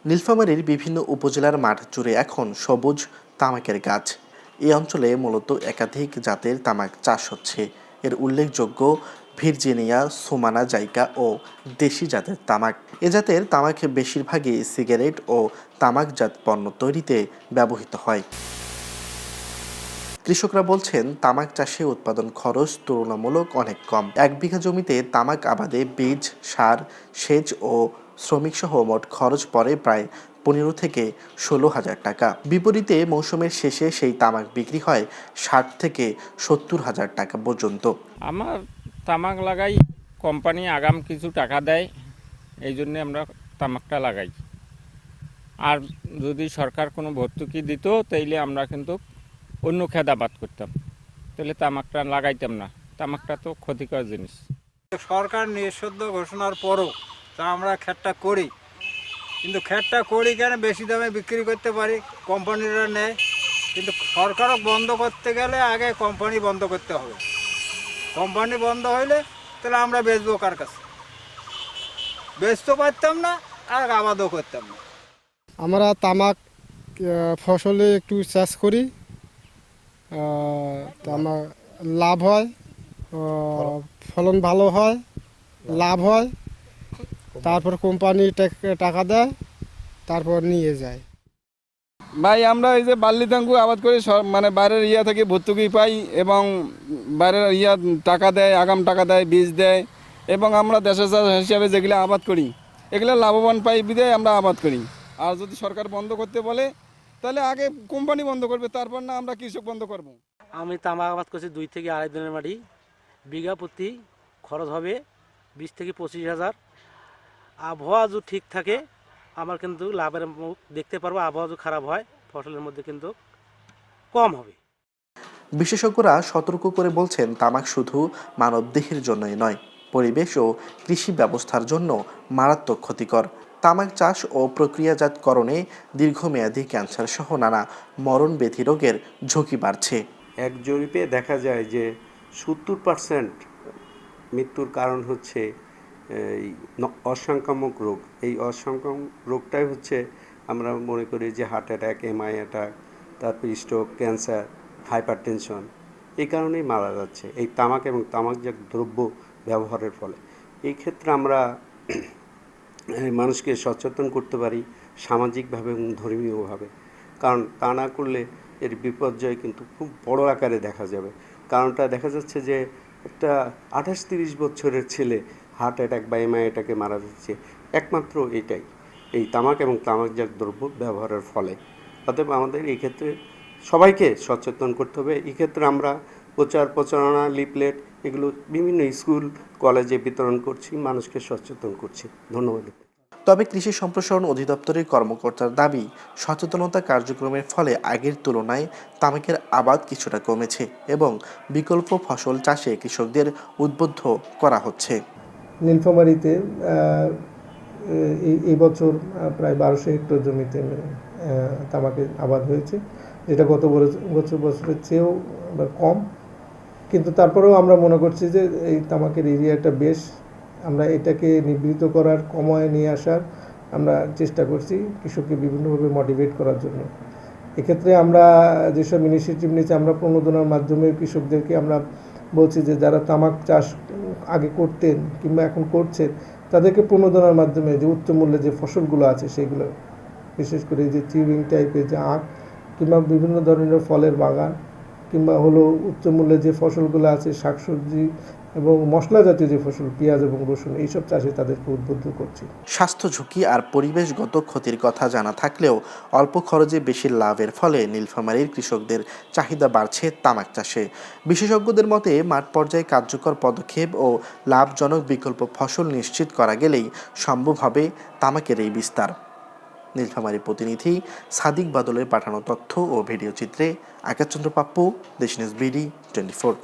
নীলফামারীর বিভিন্ন উপজেলার মাঠ জুড়ে এখন সবুজ তামাকের গাছ। এই অঞ্চলে মূলত একাধিক জাতের তামাক চাষ হচ্ছে। এর উল্লেখযোগ্য ভির্জিনিয়া, সুমানা, জাইকা ও দেশি জাতের তামাক। এ জাতের তামাক বেশিরভাগই সিগারেট ও তামাকজাত পণ্য তৈরিতে ব্যবহৃত হয়। কৃষকরা বলছেন, তামাক চাষে উৎপাদন খরচ তুলনামূলক অনেক কম। 1 বিঘা জমিতে তামাক আবাদে বীজ, সার, সেচ ও শ্রমিক সহ মোট খরচ পড়ে প্রায় 15 থেকে 16,000 টাকা। বিপরীতে মৌসুমের শেষে সেই তামাক বিক্রি হয় 60 থেকে 70,000 টাকা পর্যন্ত। আমার তামাক লাগাই, কোম্পানি আগাম কিছু টাকা দেয়, এই জন্যে আমরা তামাকটা লাগাই। আর যদি সরকার কোনো ভর্তুকি দিত তাইলে আমরা কিন্তু অন্য খেত আবাদ করতাম, তাহলে তামাকটা লাগাইতাম না। তামাকটা তো ক্ষতিকর জিনিস। সরকার নিষিদ্ধ ঘোষণার পরও তা আমরা ক্ষেতটা করি, কিন্তু ক্ষেতটা করি কেন বেশি দামে বিক্রি করতে পারি, কোম্পানিরা নেয়। কিন্তু সরকারও বন্ধ করতে গেলে আগে কোম্পানি বন্ধ করতে হবে। কোম্পানি বন্ধ হইলে তাহলে আমরা বেচবো কার কাছে? বেচতে পারতাম না আর আবাদও করতাম না। আমরা তামাক ফসলে একটু চাষ করি, তামাক লাভ হয়, ফলন ভালো হয়, লাভ হয়। তারপর কোম্পানি টাকা দেয়, তারপর নিয়ে যায়। ভাই আমরা এই যে বার্লিতাঙ্কু আবাদ করি, মানে বাইরের থেকে ভর্তুকি পাই এবং বাইরের টাকা দেয়, আগাম টাকা দেয়, বীজ দেয়, এবং আমরা দেশের চাষ হিসাবে যেগুলো আবাদ করি এগুলো লাভবান পাই বিধায় আমরা আবাদ করি। আর যদি সরকার বন্ধ করতে বলে তাহলে আগে কোম্পানি বন্ধ করবে, তারপর না আমরা কৃষক বন্ধ করব। আমি তামাক আবাদ করছি 2 থেকে 2.5 দিনের মাটি। বিঘা প্রতি খরচ হবে 20 থেকে 25,000। আবহাওয়া যদি ঠিক থাকে আমার কিন্তু লাভের মুখ দেখতে পারবো। আবহাওয়া যদি খারাপ হয় ফসলের মধ্যে কিন্তু কম হবে। বিশেষজ্ঞরা সতর্ক করে বলছেন, তামাক শুধু মানবদেহের জন্যই নয়, পরিবেশ ও কৃষি ব্যবস্থার জন্য মারাত্মক ক্ষতিকর। তামাক চাষ ও প্রক্রিয়াজাতকরণে দীর্ঘমেয়াদী ক্যান্সার সহ নানা মরণব্যাধি রোগের ঝুঁকি বাড়ছে। এক জরিপে দেখা যায় যে 70% মৃত্যুর কারণ হচ্ছে এই অসংক্রামক রোগ। এই অসংক্রামক রোগটাই হচ্ছে আমরা মনে করি যে হার্ট অ্যাটাক, এমআই অ্যাটাক, তারপর স্ট্রোক, ক্যান্সার, হাইপারটেনশন, এই কারণেই মারা যাচ্ছে এই তামাক এবং তামাকজাত দ্রব্য ব্যবহারের ফলে। এই ক্ষেত্রে আমরা মানুষকে সচেতন করতে পারি সামাজিকভাবে এবং ধর্মীয়ভাবে, কারণ তা না করলে এর বিপর্যয় কিন্তু খুব বড় আকারে দেখা যাবে। কারণটা দেখা যাচ্ছে যে একটা 28-30 বছরের ছেলে হার্ট অ্যাটাক বা এমআই অ্যাটাকে মারা যাচ্ছে একমাত্র এটাই, এই তামাক এবং তামাকজাত দ্রব্য ব্যবহারের ফলে। অতএব আমাদের এই ক্ষেত্রে সবাইকে সচেতন করতে হবে। এই ক্ষেত্রে আমরা প্রচারণা, লিফলেট এগুলো বিভিন্ন স্কুল কলেজে বিতরণ করছি, মানুষকে সচেতন করছি। ধন্যবাদ। তবে কৃষি সম্প্রসারণ অধিদপ্তরের কর্মকর্তার দাবি, সচেতনতা কার্যক্রমের ফলে আগের তুলনায় তামাকের আবাদ কিছুটা কমেছে এবং বিকল্প ফসল চাষে কৃষকদের উদ্বুদ্ধ করা হচ্ছে। নীলফামারীতে এই বছর প্রায় 1200 হেক্টর জমিতে তামাকের আবাদ হয়েছে, যেটা গত বছরের চেয়েও কম। কিন্তু তারপরেও আমরা মনে করছি যে এই তামাকের এরিয়াটা বেশ, আমরা এটাকে নিবৃত করার, কমায় নিয়ে আসার আমরা চেষ্টা করছি কৃষককে বিভিন্নভাবে মোটিভেট করার জন্য। এক্ষেত্রে আমরা যেসব ইনিশিয়েটিভ নিয়েছি, আমরা প্রণোদনার মাধ্যমে কৃষকদেরকে আমরা বলছি যে যারা তামাক চাষ আগে করতেন কিংবা এখন করছেন তাদেরকে প্রণোদনার মাধ্যমে যে উচ্চ মূল্যে যে ফসলগুলো আছে সেগুলো, বিশেষ করে যে চিউইং টাইপের যে আখ কিংবা বিভিন্ন ধরনের ফলের বাগান কিংবা হলো উচ্চ মূল্যে যে ফসলগুলো আছে, শাকসবজি এবং মশলা জাতীয় যে ফসল, পেঁয়াজ এবং রসুন, এইসব চাষে তাদেরকে উদ্বুদ্ধ করছি। স্বাস্থ্য ঝুঁকি আর পরিবেশগত ক্ষতির কথা জানা থাকলেও অল্প খরচে বেশি লাভের ফলে নীলফামারীর কৃষকদের চাহিদা বাড়ছে তামাক চাষে। বিশেষজ্ঞদের মতে মাঠ পর্যায়ে কার্যকর পদক্ষেপ ও লাভজনক বিকল্প ফসল নিশ্চিত করা গেলেই সম্ভব হবে তামাকের এই বিস্তার। নীলফামারী প্রতিনিধি সাদিক বাদলের পাঠানো তথ্য ও ভিডিও চিত্রে আকাশ চন্দ্র পাপ্পু, দেশ নিউজ বিডি 24।